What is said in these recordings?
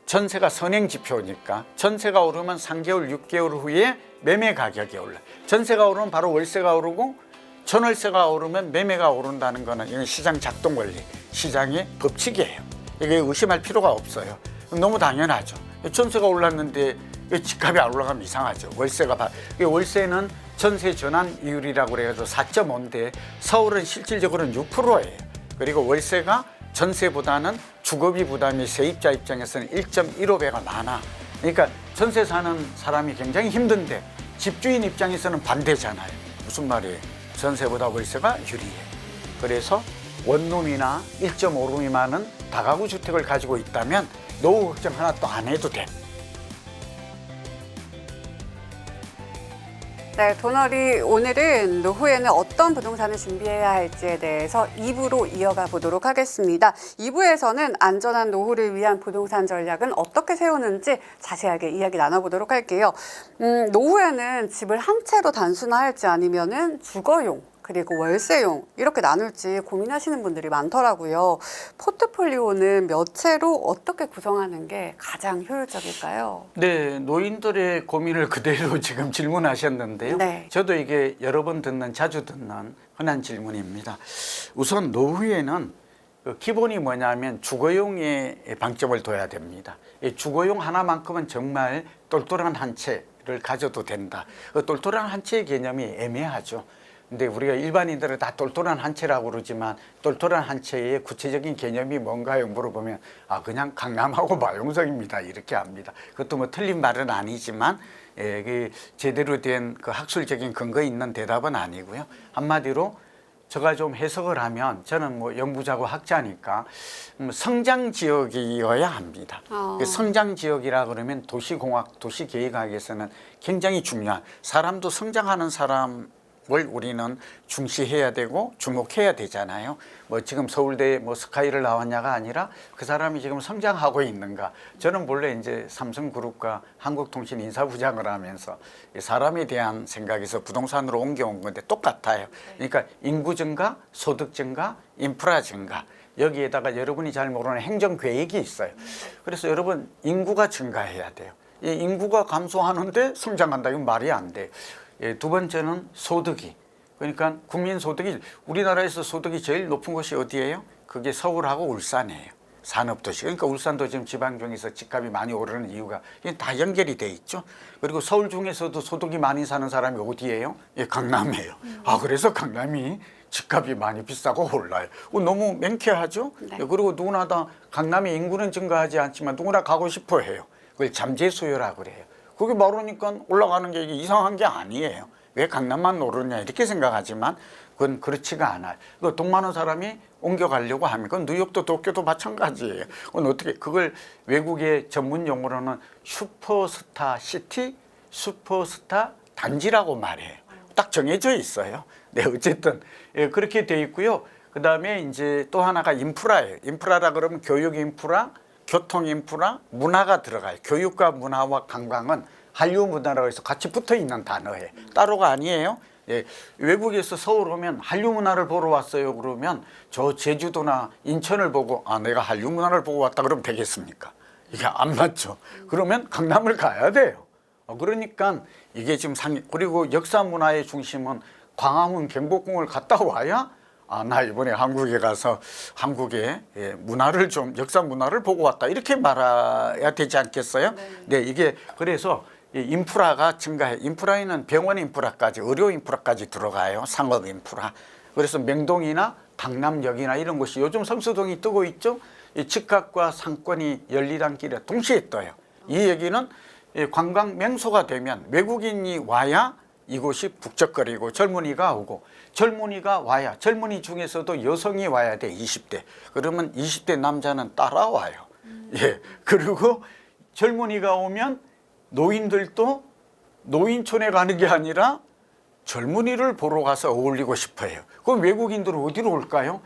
전세가 선행 지표니까 전세가 오르면 3개월, 6개월 후에 매매 가격이 올라. 전세가 오르면 바로 월세가 오르고 전월세가 오르면 매매가 오른다는 거는 이건 시장 작동 원리, 시장의 법칙이에요. 이게 의심할 필요가 없어요. 너무 당연하죠. 전세가 올랐는데 집값이 안 올라가면 이상하죠. 월세는 전세 전환 이율이라고 그래가지고 4.5인데 서울은 실질적으로는 6%예요. 그리고 월세가 전세보다는 주거비 부담이 세입자 입장에서는 1.15배가 많아. 그러니까 전세 사는 사람이 굉장히 힘든데 집주인 입장에서는 반대잖아요. 무슨 말이에요? 전세보다 월세가 유리해. 그래서 원룸이나 1.5룸 미만은 다가구 주택을 가지고 있다면 노후 걱정 하나도 안 해도 돼. 네, 도널이 오늘은 노후에는 어떤 부동산을 준비해야 할지에 대해서 2부로 이어가 보도록 하겠습니다. 2부에서는 안전한 노후를 위한 부동산 전략은 어떻게 세우는지 자세하게 이야기 나눠보도록 할게요. 노후에는 집을 한 채로 단순화할지 아니면은 주거용 그리고 월세용 이렇게 나눌지 고민하시는 분들이 많더라고요. 포트폴리오는 몇 채로 어떻게 구성하는 게 가장 효율적일까요? 네, 노인들의 고민을 그대로 지금 질문하셨는데요. 네. 저도 이게 여러 번 자주 듣는 흔한 질문입니다. 우선 노후에는 기본이 뭐냐면 주거용에 방점을 둬야 됩니다. 이 주거용 하나만큼은 정말 똘똘한 한 채를 가져도 된다. 똘똘한 한 채의 개념이 애매하죠. 근데 우리가 일반인들은 다 똘똘한 한 채라고 그러지만 똘똘한 한 채의 구체적인 개념이 뭔가요? 물어보면 그냥 강남하고 마용석입니다. 이렇게 합니다. 그것도 뭐 틀린 말은 아니지만 제대로 된 그 학술적인 근거 있는 대답은 아니고요. 한마디로 제가 좀 해석을 하면 저는 뭐 연구자고 학자니까 성장 지역이어야 합니다. 성장 지역이라 그러면 도시공학, 도시계획학에서는 굉장히 중요한 사람도 성장하는 사람 을 우리는 중시해야 되고 주목해야 되잖아요. 뭐 지금 서울대 뭐 스카이를 나왔냐가 아니라 그 사람이 지금 성장하고 있는가. 저는 원래 이제 삼성그룹과 한국통신 인사부장을 하면서 사람에 대한 생각에서 부동산으로 옮겨온 건데 똑같아요. 그러니까 인구 증가, 소득 증가, 인프라 증가. 여기에다가 여러분이 잘 모르는 행정 계획이 있어요. 그래서 여러분 인구가 증가해야 돼요. 이 인구가 감소하는데 성장한다. 이건 말이 안 돼요. 두 번째는 소득이. 그러니까 국민 소득이 우리나라에서 소득이 제일 높은 곳이 어디예요? 그게 서울하고 울산이에요. 산업도시. 그러니까 울산도 지금 지방 중에서 집값이 많이 오르는 이유가 다 연결이 돼 있죠. 그리고 서울 중에서도 소득이 많이 사는 사람이 어디예요? 강남이에요. 그래서 강남이 집값이 많이 비싸고 올라요. 너무 맹쾌하죠? 네. 그리고 누구나 다 강남의 인구는 증가하지 않지만 누구나 가고 싶어 해요. 그걸 잠재 수요라고 그래요. 그게 모르니까 올라가는 게 이게 이상한 게 아니에요. 왜 강남만 오르냐 이렇게 생각하지만 그건 그렇지가 않아요. 돈 많은 사람이 옮겨가려고 하면 그건 뉴욕도 도쿄도 마찬가지예요. 그건 어떻게 그걸 외국의 전문 용어로는 슈퍼스타 시티, 슈퍼스타 단지라고 말해요. 딱 정해져 있어요. 네, 어쨌든 그렇게 돼 있고요. 그 다음에 이제 또 하나가 인프라예요. 인프라라 그러면 교육 인프라, 교통 인프라, 문화가 들어가요. 교육과 문화와 관광은 한류 문화라고 해서 같이 붙어 있는 단어예요. 따로가 아니에요. 외국에서 서울 오면 한류 문화를 보러 왔어요. 그러면 저 제주도나 인천을 보고 내가 한류 문화를 보고 왔다 그러면 되겠습니까? 이게 안 맞죠. 그러면 강남을 가야 돼요. 그러니까 이게 지금 그리고 역사 문화의 중심은 광화문 경복궁을 갔다 와야 나 이번에 한국에 가서 한국의 문화를 좀 역사 문화를 보고 왔다 이렇게 말해야 되지 않겠어요? 네, 이게 그래서 인프라가 증가해. 인프라에는 병원 인프라까지 의료 인프라까지 들어가요. 상업 인프라. 그래서 명동이나 강남역이나 이런 곳이 요즘 성수동이 뜨고 있죠. 이 집값과 상권이 열리단길에 동시에 떠요. 이 얘기는 관광 명소가 되면 외국인이 와야 이곳이 북적거리고 젊은이가 오고 젊은이가 와야 젊은이 중에서도 여성이 와야 돼. 20대. 그러면 20대 남자는 따라와요. 그리고 젊은이가 오면 노인들도 노인촌에 가는 게 아니라 젊은이를 보러 가서 어울리고 싶어요. 그럼 외국인들은 어디로 올까요?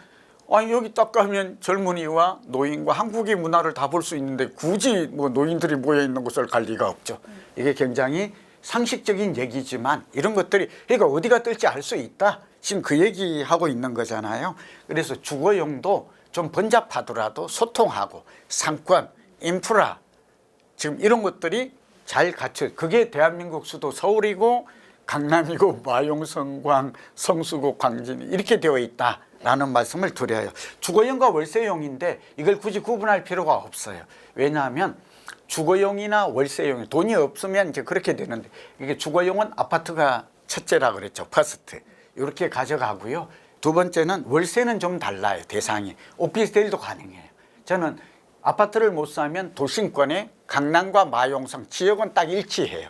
여기 딱 가면 젊은이와 노인과 한국의 문화를 다 볼 수 있는데 굳이 뭐 노인들이 모여 있는 곳을 갈 리가 없죠. 이게 굉장히 상식적인 얘기지만 이런 것들이 그러니까 어디가 뜰지 알 수 있다. 지금 그 얘기하고 있는 거잖아요. 그래서 주거용도 좀 번잡하더라도 소통하고 상권, 인프라 지금 이런 것들이 잘 갖춰. 그게 대한민국 수도 서울이고 강남이고 마용성광, 성수구, 광진 이렇게 되어 있다라는 말씀을 드려요. 주거용과 월세용인데 이걸 굳이 구분할 필요가 없어요. 왜냐하면 주거용이나 월세용 돈이 없으면 이제 그렇게 되는데 이게 주거용은 아파트가 첫째라 그랬죠. 퍼스트 이렇게 가져가고요. 두 번째는 월세는 좀 달라요. 대상이 오피스텔도 가능해요. 저는 아파트를 못 사면 도심권에 강남과 마용성 지역은 딱 일치해요.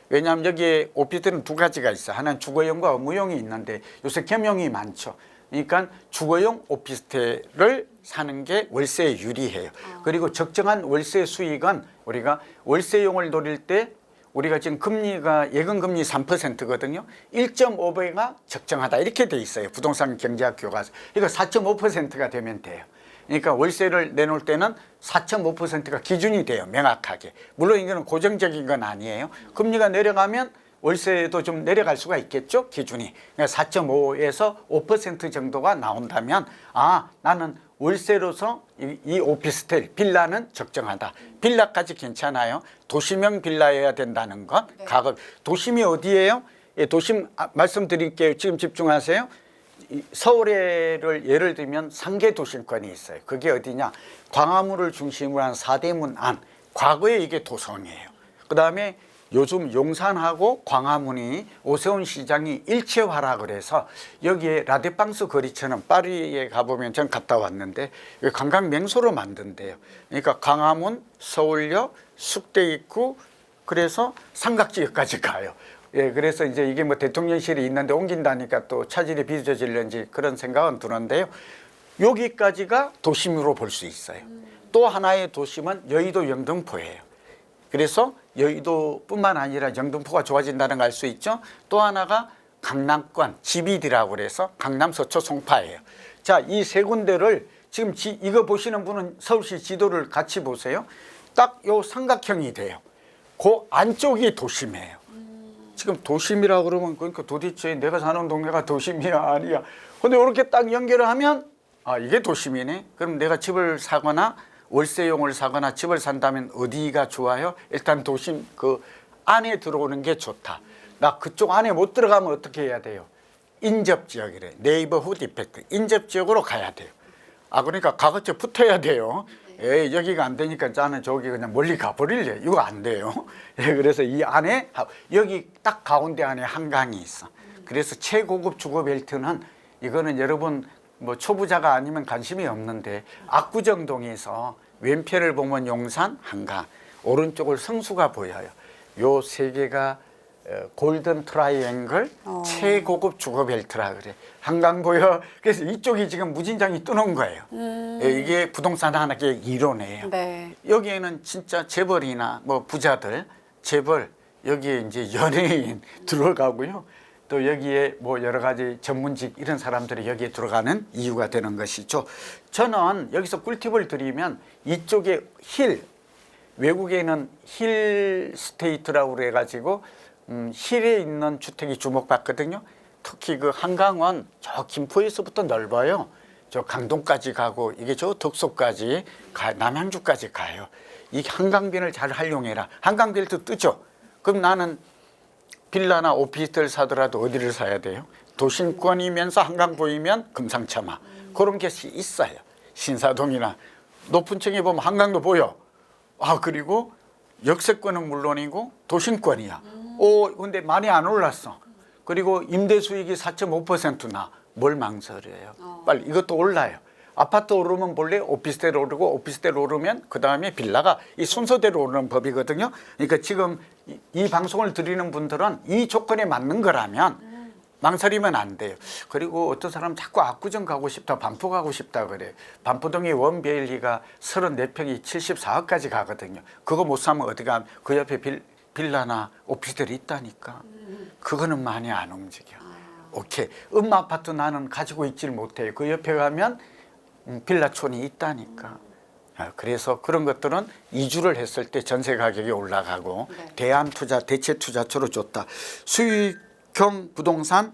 왜냐하면 여기에 오피스텔은 두 가지가 있어요. 하나는 주거용과 업무용이 있는데 요새 겸용이 많죠. 그러니까 주거용 오피스텔을 사는 게 월세에 유리해요. 그리고 적정한 월세 수익은 우리가 월세용을 노릴 때 우리가 지금 금리가 예금금리 3%거든요. 1.5배가 적정하다 이렇게 돼 있어요. 부동산 경제학 교과서. 이거 4.5%가 되면 돼요. 그러니까 월세를 내놓을 때는 4.5%가 기준이 돼요. 명확하게. 물론 이거는 고정적인 건 아니에요. 금리가 내려가면 월세도 좀 내려갈 수가 있겠죠. 기준이. 그러니까 4.5에서 5% 정도가 나온다면 아 나는 월세로서 이 오피스텔 빌라는 적정하다. 빌라까지 괜찮아요. 도심형 빌라여야 된다는 것. 네. 가급 도심이 어디예요? 예, 도심 말씀드릴게요. 지금 집중하세요. 서울을 예를 들면 3개 도심권이 있어요. 그게 어디냐? 광화문을 중심으로 한 사대문 안. 과거에 이게 도성이에요. 그다음에 요즘 용산하고 광화문이 오세훈 시장이 일체화라 그래서 여기에 라데팡스 거리처럼 파리에 가보면 전 갔다 왔는데 관광 명소로 만든대요. 그러니까 광화문, 서울역, 숙대입구 그래서 삼각지역까지 가요. 예, 그래서 이제 이게 뭐 대통령실이 있는데 옮긴다니까 또 차질이 빚어질는지 그런 생각은 드는데요. 여기까지가 도심으로 볼 수 있어요. 또 하나의 도심은 여의도 영등포예요. 그래서 여의도뿐만 아니라 영등포가 좋아진다는 걸 알 수 있죠. 또 하나가 강남권 GBD라고 그래서 강남, 서초, 송파예요. 자, 이 세 군데를 지금 이거 보시는 분은 서울시 지도를 같이 보세요. 딱 요 삼각형이 돼요. 그 안쪽이 도심이에요. 지금 도심이라고 그러면 그러니까 도대체 내가 사는 동네가 도심이야 아니야. 근데 이렇게 딱 연결을 하면 아 이게 도심이네. 그럼 내가 집을 사거나 월세용을 사거나 집을 산다면 어디가 좋아요? 일단 도심 그 안에 들어오는 게 좋다. 나 그쪽 안에 못 들어가면 어떻게 해야 돼요? 인접지역이래. 네이버후드 이펙트. 인접지역으로 가야 돼요. 아 그러니까 가급적 붙어야 돼요. 예, 여기가 안 되니까 나는 저기 그냥 멀리 가버릴래. 이거 안 돼요. 예, 그래서 이 안에 여기 딱 가운데 안에 한강이 있어. 그래서 최고급 주거벨트는 이거는 여러분 뭐 초보자가 아니면 관심이 없는데 압구정동에서 왼편을 보면 용산, 한강, 오른쪽을 성수가 보여요. 요 세 개가 골든 트라이앵글 최고급 주거벨트라 그래. 한강 보여. 그래서 이쪽이 지금 무진장이 뜨는 거예요. 이게 부동산 하나의 이론이에요. 네. 여기에는 진짜 재벌이나 뭐 부자들, 재벌 여기에 이제 연예인 들어가고요. 또 여기에 뭐 여러 가지 전문직 이런 사람들이 여기에 들어가는 이유가 되는 것이죠. 저는 여기서 꿀팁을 드리면 이쪽에 힐, 외국에는 힐 스테이트라고 그래가지고 힐에 있는 주택이 주목받거든요. 특히 그 한강은 저 김포에서부터 넓어요. 저 강동까지 가고 이게 저 덕소까지 남양주까지 가요. 이 한강변을 잘 활용해라. 한강벨트 뜨죠. 그럼 나는 빌라나 오피스텔 사더라도 어디를 사야 돼요? 도심권이면서 한강 보이면 금상첨화 그런 게 있어요. 신사동이나 높은 층에 보면 한강도 보여. 아 그리고 역세권은 물론이고 도심권이야. 근데 많이 안 올랐어. 그리고 임대 수익이 4.5%나 뭘 망설여요. 빨리 이것도 올라요. 아파트 오르면 본래 오피스텔 오르고 오피스텔 오르면 그 다음에 빌라가 이 순서대로 오르는 법이거든요. 그러니까 지금 이 방송을 드리는 분들은 이 조건에 맞는 거라면 망설이면 안 돼요. 그리고 어떤 사람 자꾸 압구정 가고 싶다, 반포 가고 싶다 그래요. 반포동의 원베일리가 34평이 74억까지 가거든요. 그거 못 사면 어디 가면 그 옆에 빌라나 오피스텔이 있다니까. 그거는 많이 안 움직여. 오케이. 아파트 나는 가지고 있질 못해요. 그 옆에 가면 빌라촌이 있다니까. 그래서 그런 것들은 이주를 했을 때 전세 가격이 올라가고 대안투자, 대체투자처로 좋다. 수익형 부동산,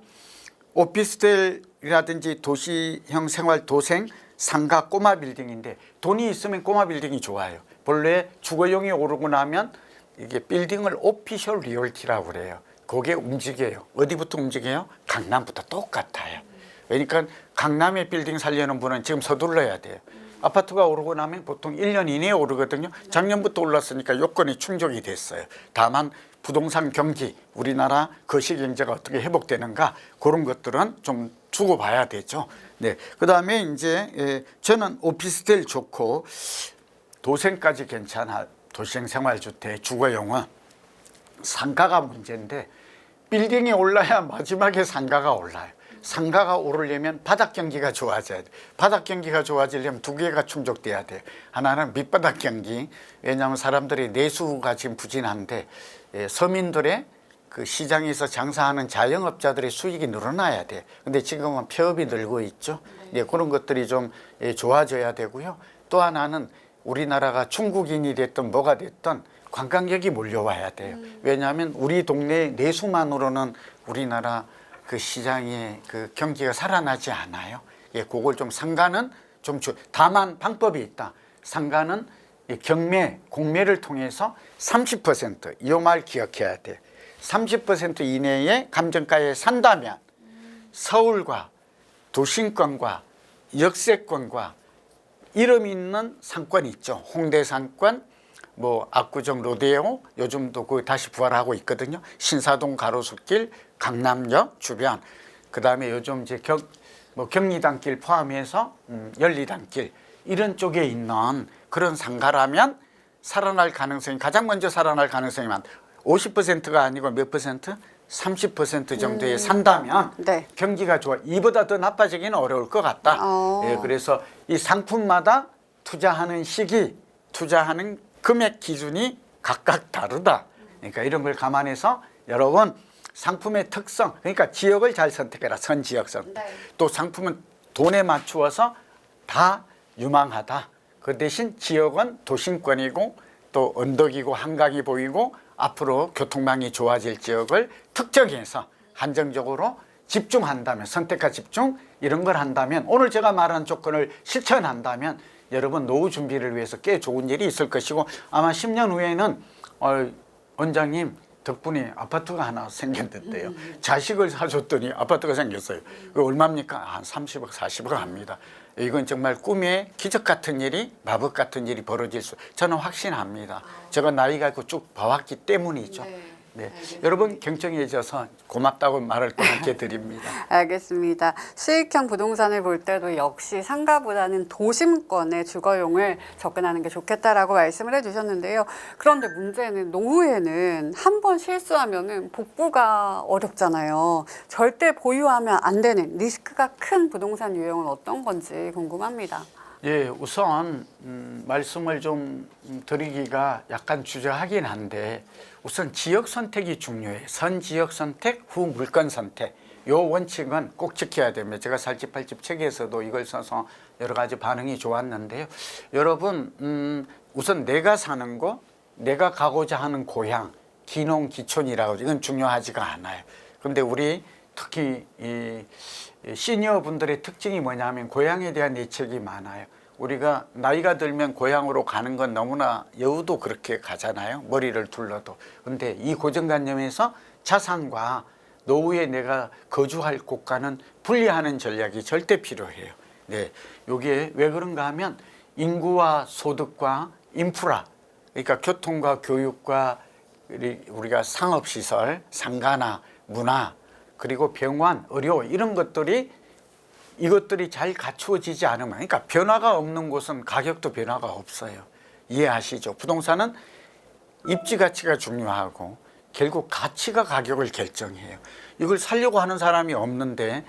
오피스텔이라든지 도시형 생활 도생, 상가 꼬마 빌딩인데 돈이 있으면 꼬마 빌딩이 좋아요. 본래 주거용이 오르고 나면 이게 빌딩을 오피셜 리얼티라고 그래요. 그게 움직여요. 어디부터 움직여요? 강남부터 똑같아요. 그러니까 강남의 빌딩 살려는 분은 지금 서둘러야 돼요. 아파트가 오르고 나면 보통 1년 이내에 오르거든요. 작년부터 올랐으니까 요건이 충족이 됐어요. 다만 부동산 경기, 우리나라 거시경제가 어떻게 회복되는가 그런 것들은 좀 두고 봐야 되죠. 네, 그다음에 이제 저는 오피스텔 좋고 도생까지 괜찮아. 도시형 생활주택, 주거용은 상가가 문제인데 빌딩이 올라야 마지막에 상가가 올라요. 상가가 오르려면 바닥 경기가 좋아져야 돼. 바닥 경기가 좋아지려면 두 개가 충족돼야 돼요. 하나는 밑바닥 경기. 왜냐하면 사람들이 내수가 지금 부진한데 서민들의 그 시장에서 장사하는 자영업자들의 수익이 늘어나야 돼. 근데 지금은 폐업이 늘고 있죠. 네, 그런 것들이 좀 좋아져야 되고요. 또 하나는 우리나라가 중국인이 됐든 뭐가 됐든 관광객이 몰려와야 돼요. 왜냐하면 우리 동네 내수만으로는 우리나라 그 시장의 그 경기가 살아나지 않아요. 예, 그걸 좀 상가는 좀 다만 방법이 있다. 상가는 경매, 공매를 통해서 30%, 이 말 기억해야 돼. 30% 이내의 감정가에 산다면 서울과 도심권과 역세권과 이름 있는 상권이 있죠. 홍대 상권, 뭐 압구정 로데오, 요즘도 그 다시 부활하고 있거든요. 신사동 가로수길, 강남역 주변, 그다음에 요즘 이제 경리단길 포함해서 연리단길 이런 쪽에 있는 그런 상가라면 살아날 가능성이 가장 먼저 살아날 가능성이 많다. 50%가 아니고 몇 퍼센트? 30% 정도에 산다면 네. 경기가 좋아. 이보다 더 나빠지기는 어려울 것 같다. 예, 그래서 이 상품마다 투자하는 시기, 투자하는 금액 기준이 각각 다르다. 그러니까 이런 걸 감안해서 여러분 상품의 특성, 그러니까 지역을 잘 선택해라. 선지역성. 네. 또 상품은 돈에 맞추어서 다 유망하다. 그 대신 지역은 도심권이고 또 언덕이고 한강이 보이고 앞으로 교통망이 좋아질 지역을 특정해서 한정적으로 집중한다면, 선택과 집중 이런 걸 한다면, 오늘 제가 말한 조건을 실천한다면 여러분 노후 준비를 위해서 꽤 좋은 일이 있을 것이고, 아마 10년 후에는 원장님 덕분에 아파트가 하나 생겼는데요. 자식을 사줬더니 아파트가 생겼어요. 그 얼마입니까? 한 30억, 40억 합니다. 이건 정말 꿈의 기적 같은 일이, 마법 같은 일이 벌어질 수, 저는 확신합니다. 제가 나이가 있고 쭉 봐왔기 때문이죠. 네. 여러분 경청해 주셔서 고맙다고 말을 또 함께 드립니다. 알겠습니다. 수익형 부동산을 볼 때도 역시 상가보다는 도심권의 주거용을 접근하는 게 좋겠다라고 말씀을 해주셨는데요. 그런데 문제는 노후에는 한 번 실수하면은 복구가 어렵잖아요. 절대 보유하면 안 되는 리스크가 큰 부동산 유형은 어떤 건지 궁금합니다. 예, 우선 말씀을 좀 드리기가 약간 주저하긴 한데, 우선 지역 선택이 중요해요. 선지역 선택, 후 물건 선택. 요 원칙은 꼭 지켜야 됩니다. 제가 살집 팔집 책에서도 이걸 써서 여러 가지 반응이 좋았는데요. 여러분 우선 내가 사는 곳, 내가 가고자 하는 고향, 기농 기촌이라고, 이건 중요하지가 않아요. 그런데 우리 특히 이 시니어 분들의 특징이 뭐냐면 고향에 대한 애착이 많아요. 우리가 나이가 들면 고향으로 가는 건 너무나 여우도 그렇게 가잖아요. 머리를 둘러도. 그런데 이 고정관념에서 자산과 노후에 내가 거주할 곳과는 분리하는 전략이 절대 필요해요. 네, 이게 왜 그런가 하면 인구와 소득과 인프라, 그러니까 교통과 교육과 우리가 상업시설, 상가나 문화, 그리고 병원, 의료 이런 것들이 이것들이 잘 갖추어지지 않으면, 그러니까 변화가 없는 곳은 가격도 변화가 없어요. 이해하시죠? 부동산은 입지 가치가 중요하고 결국 가치가 가격을 결정해요. 이걸 살려고 하는 사람이 없는데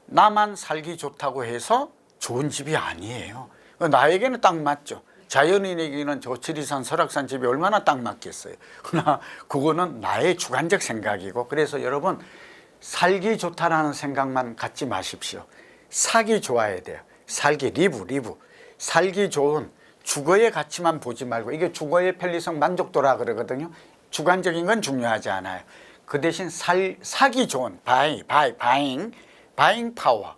나만 살기 좋다고 해서 좋은 집이 아니에요. 나에게는 딱 맞죠. 자연인에게는 저 지리산 설악산 집이 얼마나 딱 맞겠어요. 그러나 그거는 나의 주관적 생각이고, 그래서 여러분 살기 좋다라는 생각만 갖지 마십시오. 사기 좋아야 돼요. 살기, 리브. 살기 좋은 주거의 가치만 보지 말고, 이게 주거의 편리성 만족도라 그러거든요. 주관적인 건 중요하지 않아요. 그 대신 사기 좋은 바잉 파워,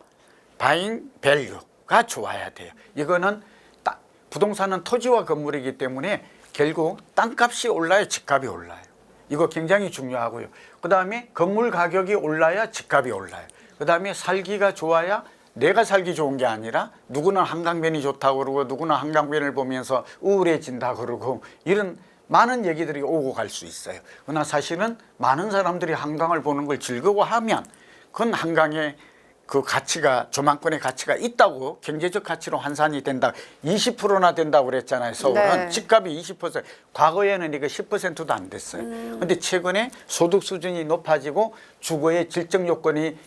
바잉 밸류가 좋아야 돼요. 이거는 딱 부동산은 토지와 건물이기 때문에 결국 땅값이 올라야 집값이 올라요. 이거 굉장히 중요하고요. 그다음에 건물 가격이 올라야 집값이 올라요. 그다음에 살기가 좋아야 내가 살기 좋은 게 아니라 누구는 한강변이 좋다고 그러고 누구는 한강변을 보면서 우울해진다 그러고 이런 많은 얘기들이 오고 갈 수 있어요. 그러나 사실은 많은 사람들이 한강을 보는 걸 즐거워하면 그건 한강의 그 가치가 조망권의 가치가 있다고 경제적 가치로 환산이 된다. 20%나 된다고 그랬잖아요. 서울은 네. 집값이 20%. 과거에는 이거 10%도 안 됐어요. 그런데 최근에 소득 수준이 높아지고 주거의 질적 요건이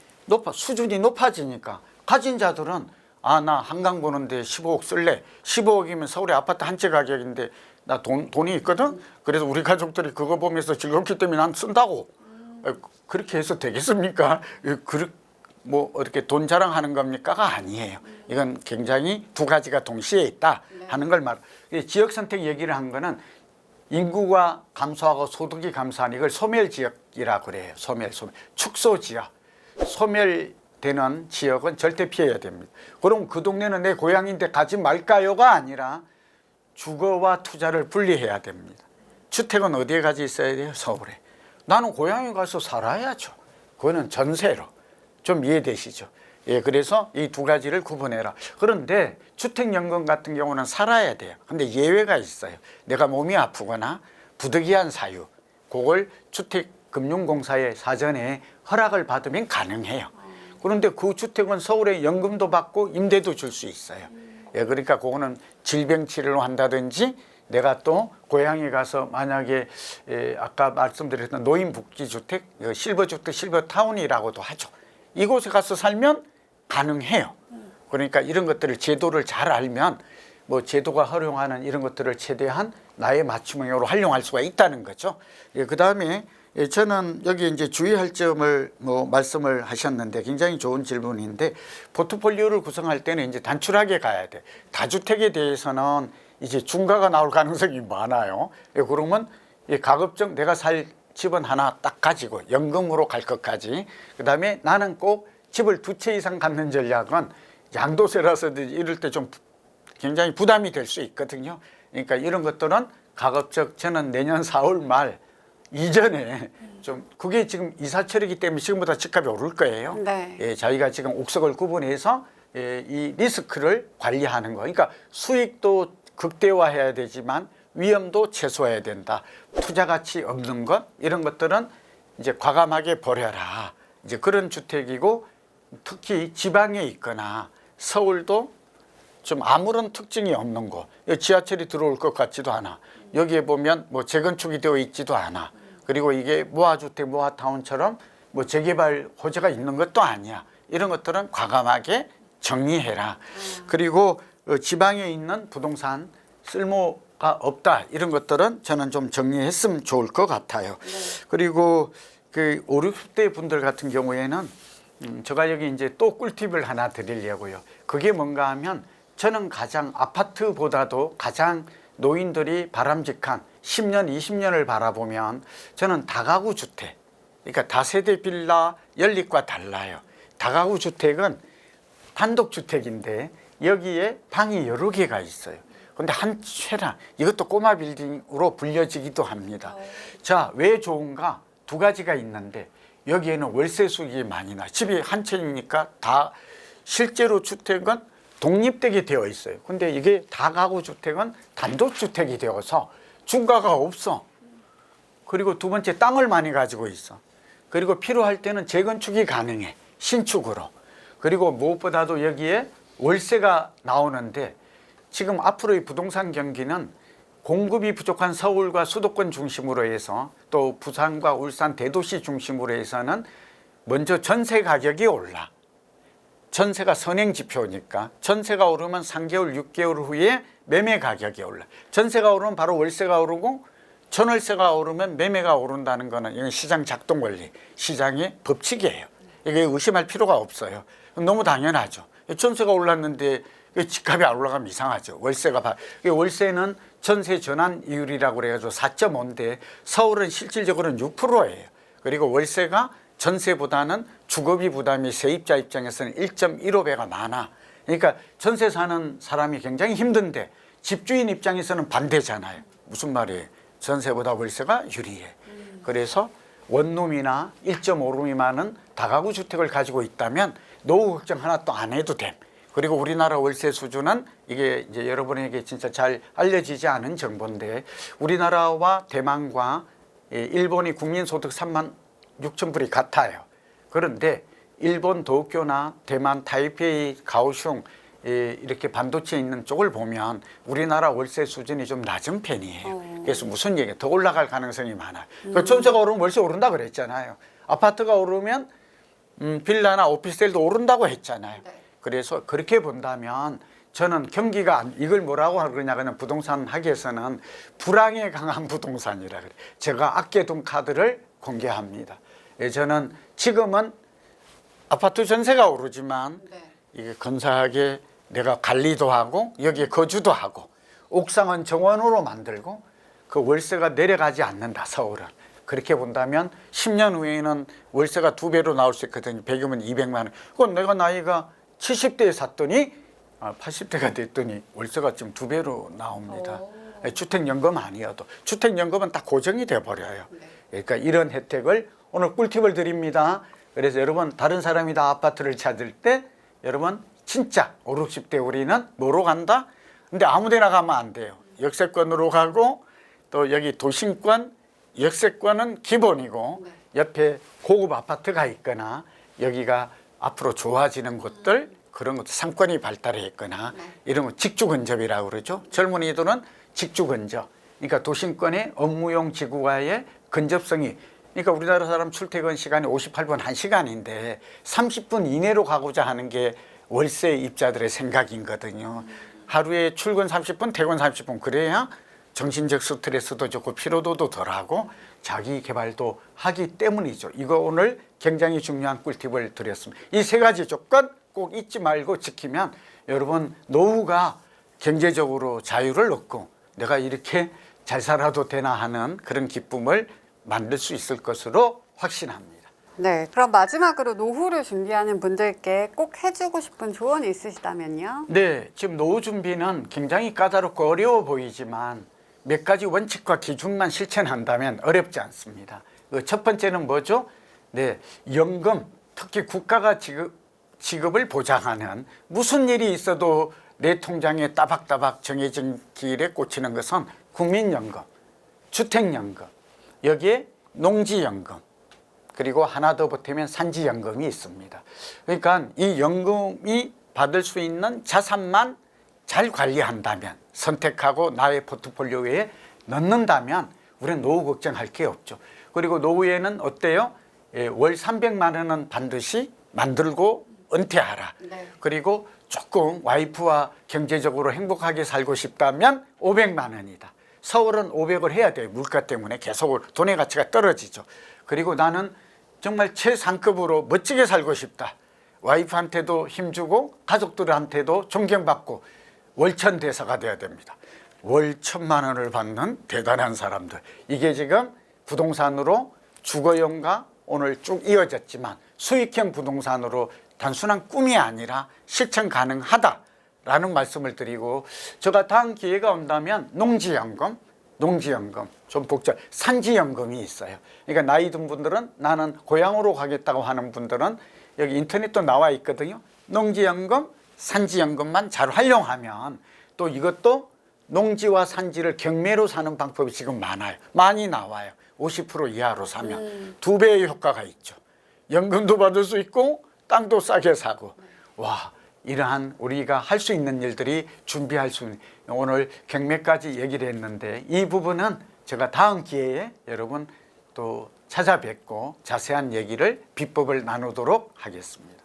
수준이 높아지니까 가진 자들은 아, 나 한강 보는데 15억 쓸래. 15억이면 서울의 아파트 한 채 가격인데 나 돈이 있거든. 그래서 우리 가족들이 그거 보면서 즐겁기 때문에 난 쓴다고. 그렇게 해서 되겠습니까? 뭐 이렇게 돈 자랑하는 겁니까가 아니에요. 이건 굉장히 두 가지가 동시에 있다 하는 걸 말. 지역 선택 얘기를 한 거는 인구가 감소하고 소득이 감소하는 이걸 소멸 지역이라고 그래요. 소멸. 축소 지역. 소멸되는 지역은 절대 피해야 됩니다. 그럼 그 동네는 내 고향인데 가지 말까요가 아니라 주거와 투자를 분리해야 됩니다. 주택은 어디에 가지 있어야 돼요? 서울에. 나는 고향에 가서 살아야죠. 그거는 전세로. 좀 이해되시죠? 예, 그래서 이 두 가지를 구분해라. 그런데 주택연금 같은 경우는 살아야 돼요. 근데 예외가 있어요. 내가 몸이 아프거나 부득이한 사유, 그걸 주택금융공사의 사전에 허락을 받으면 가능해요. 그런데 그 주택은 서울에 연금도 받고 임대도 줄 수 있어요. 예, 그러니까 그거는 질병 치료를 한다든지 내가 또 고향에 가서 만약에 아까 말씀드렸던 노인복지주택, 실버주택, 실버타운이라고도 하죠. 이곳에 가서 살면 가능해요. 그러니까 이런 것들을 제도를 잘 알면 뭐 제도가 허용하는 이런 것들을 최대한 나의 맞춤형으로 활용할 수가 있다는 거죠. 예, 그다음에 저는 여기 이제 주의할 점을 뭐 말씀을 하셨는데 굉장히 좋은 질문인데 포트폴리오를 구성할 때는 이제 단출하게 가야 돼. 다주택에 대해서는 이제 중가가 나올 가능성이 많아요. 예, 그러면 가급적 내가 살 집은 하나 딱 가지고 연금으로 갈 것까지. 그다음에 나는 꼭 집을 두 채 이상 갖는 전략은 양도세라서 이럴 때 좀 굉장히 부담이 될 수 있거든요. 그러니까 이런 것들은 가급적 저는 내년 4월 말 이전에 좀 그게 지금 이사철이기 때문에 지금보다 집값이 오를 거예요. 네. 예, 저희가 지금 옥석을 구분해서 이 리스크를 관리하는 거. 그러니까 수익도 극대화해야 되지만 위험도 최소화해야 된다. 투자 가치 없는 것 이런 것들은 이제 과감하게 버려라. 이제 그런 주택이고 특히 지방에 있거나 서울도 좀 아무런 특징이 없는 곳. 지하철이 들어올 것 같지도 않아. 여기에 보면 뭐 재건축이 되어 있지도 않아. 그리고 이게 모아주택, 모아타운처럼 뭐 재개발 호재가 있는 것도 아니야. 이런 것들은 과감하게 정리해라. 그리고 지방에 있는 부동산 쓸모가 없다. 이런 것들은 저는 좀 정리했으면 좋을 것 같아요. 그리고 그 5, 60대 분들 같은 경우에는 제가 여기 이제 또 꿀팁을 하나 드리려고요. 그게 뭔가 하면 저는 가장 아파트보다도 가장 노인들이 바람직한 10년, 20년을 바라보면 저는 다가구 주택, 그러니까 다세대 빌라 연립과 달라요. 다가구 주택은 단독주택인데 여기에 방이 여러 개가 있어요. 그런데 한 채랑 이것도 꼬마 빌딩으로 불려지기도 합니다. 자, 왜 좋은가? 두 가지가 있는데 여기에는 월세 수익이 많이 나. 집이 한 채이니까 다 실제로 주택은 독립되게 되어 있어요. 근데 이게 다가구 주택은 단독주택이 되어서 중가가 없어. 그리고 두 번째 땅을 많이 가지고 있어. 그리고 필요할 때는 재건축이 가능해. 신축으로. 그리고 무엇보다도 여기에 월세가 나오는데 지금 앞으로의 부동산 경기는 공급이 부족한 서울과 수도권 중심으로 해서 또 부산과 울산 대도시 중심으로 해서는 먼저 전세 가격이 올라. 전세가 선행 지표니까 전세가 오르면 3개월, 6개월 후에 매매 가격이 올라. 전세가 오르면 바로 월세가 오르고 전월세가 오르면 매매가 오른다는 거는 이건 시장 작동 원리, 시장의 법칙이에요. 이게 의심할 필요가 없어요. 너무 당연하죠. 전세가 올랐는데 집값이 안 올라가면 이상하죠. 월세는 전세 전환 이율이라고 그래가지고 4.5인데 서울은 실질적으로는 6%예요. 그리고 월세가 전세보다는 주거비 부담이 세입자 입장에서는 1.15배가 많아. 그러니까 전세 사는 사람이 굉장히 힘든데 집주인 입장에서는 반대잖아요. 무슨 말이에요? 전세보다 월세가 유리해. 그래서 원룸이나 1.5룸이 많은 다가구 주택을 가지고 있다면 노후 걱정 하나도 안 해도 됨. 그리고 우리나라 월세 수준은 이게 이제 여러분에게 진짜 잘 알려지지 않은 정보인데 우리나라와 대만과 일본이 국민소득 3만 6천 불이 같아요. 그런데 일본 도쿄나 대만 타이페이, 가오슝 이렇게 반도체에 있는 쪽을 보면 우리나라 월세 수준이 좀 낮은 편이에요. 그래서 무슨 얘기예요? 더 올라갈 가능성이 많아요. 전세가 오르면 월세 오른다 그랬잖아요. 아파트가 오르면 빌라나 오피스텔도 오른다고 했잖아요. 그래서 그렇게 본다면 저는 경기가 이걸 뭐라고 그러냐 그냥 부동산 학에서는 불황에 강한 부동산이라 그래요. 제가 아껴둔 카드를 공개합니다. 저는 지금은 아파트 전세가 오르지만 이게 근사하게 내가 관리도 하고 여기에 거주도 하고 옥상은 정원으로 만들고 그 월세가 내려가지 않는다. 서울은. 그렇게 본다면 10년 후에는 월세가 2배로 나올 수 있거든요. 100이면 200만 원. 그건 내가 나이가 70대에 샀더니 80대가 됐더니 월세가 지금 2배로 나옵니다. 주택연금 아니어도. 주택연금은 다 고정이 돼버려요. 그러니까 이런 혜택을 오늘 꿀팁을 드립니다. 그래서 여러분 다른 사람이 다 아파트를 찾을 때 여러분 진짜 5, 60대 우리는 뭐로 간다? 근데 아무 데나 가면 안 돼요. 역세권으로 가고 또 여기 도심권, 역세권은 기본이고 옆에 고급 아파트가 있거나 여기가 앞으로 좋아지는 곳들 그런 것도 상권이 발달했거나 이런 거 직주근접이라고 그러죠. 젊은이들은 직주근접. 그러니까 도심권의 업무용 지구와의 근접성이 그러니까 우리나라 사람 출퇴근 시간이 58분 1시간인데 30분 이내로 가고자 하는 게 월세 입자들의 생각이거든요. 하루에 출근 30분, 퇴근 30분 그래야 정신적 스트레스도 적고 피로도도 덜하고 자기 개발도 하기 때문이죠. 이거 오늘 굉장히 중요한 꿀팁을 드렸습니다. 이 세 가지 조건 꼭 잊지 말고 지키면 여러분 노후가 경제적으로 자유를 얻고 내가 이렇게 잘 살아도 되나 하는 그런 기쁨을 만들 수 있을 것으로 확신합니다. 네, 그럼 마지막으로 노후를 준비하는 분들께 꼭 해주고 싶은 조언이 있으시다면요? 네, 지금 노후 준비는 굉장히 까다롭고 어려워 보이지만 몇 가지 원칙과 기준만 실천한다면 어렵지 않습니다. 첫 번째는 뭐죠? 네, 연금, 특히 국가가 지급을 보장하는 무슨 일이 있어도 내 통장에 따박따박 정해진 길에 꽂히는 것은 국민연금, 주택연금, 여기에 농지연금, 그리고 하나 더 보태면 산지연금이 있습니다. 그러니까 이 연금이 받을 수 있는 자산만 잘 관리한다면 선택하고 나의 포트폴리오에 넣는다면 우리는 노후 걱정할 게 없죠. 그리고 노후에는 어때요? 월 300만 원은 반드시 만들고 은퇴하라. 그리고 조금 와이프와 경제적으로 행복하게 살고 싶다면 500만 원이다. 서울은 500을 해야 돼요. 물가 때문에 계속 돈의 가치가 떨어지죠. 그리고 나는 정말 최상급으로 멋지게 살고 싶다. 와이프한테도 힘주고 가족들한테도 존경받고 월천 대사가 돼야 됩니다. 월 1,000만 원을 받는 대단한 사람들. 이게 지금 부동산으로 주거용과 오늘 쭉 이어졌지만 수익형 부동산으로 단순한 꿈이 아니라 실천 가능하다라는 말씀을 드리고 제가 다음 기회가 온다면 농지연금 좀 복잡 산지연금이 있어요. 그러니까 나이 든 분들은 나는 고향으로 가겠다고 하는 분들은 여기 인터넷도 나와 있거든요. 농지연금, 산지연금만 잘 활용하면 또 이것도 농지와 산지를 경매로 사는 방법이 지금 많이 나와요. 50% 이하로 사면 2배의 효과가 있죠. 연금도 받을 수 있고 땅도 싸게 사고 와 이러한 우리가 할 수 있는 일들이 준비할 수 있는 오늘 경매까지 얘기를 했는데 이 부분은 제가 다음 기회에 여러분 또 찾아뵙고 자세한 얘기를 비법을 나누도록 하겠습니다.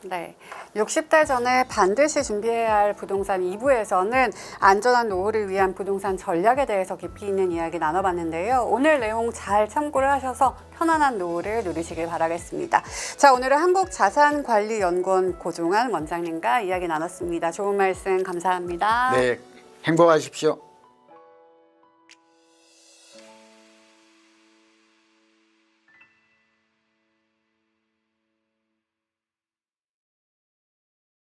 네, 60대 전에 반드시 준비해야 할 부동산 2부에서는 안전한 노후를 위한 부동산 전략에 대해서 깊이 있는 이야기 나눠봤는데요. 오늘 내용 잘 참고를 하셔서 편안한 노후를 누리시길 바라겠습니다. 자, 오늘은 한국자산관리연구원 고종환 원장님과 이야기 나눴습니다. 좋은 말씀 감사합니다. 네, 행복하십시오.